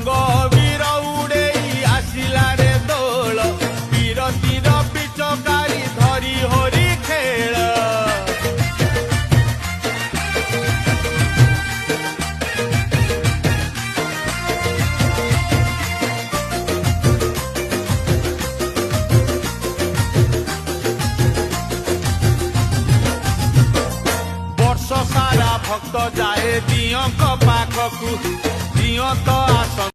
रंग वीर उड़ेई आसिला रे दोल बीरतीर पिचकारी धरी हरि खेल वर्ष सारा भक्त जाए दियों पाखकू दियों तो आस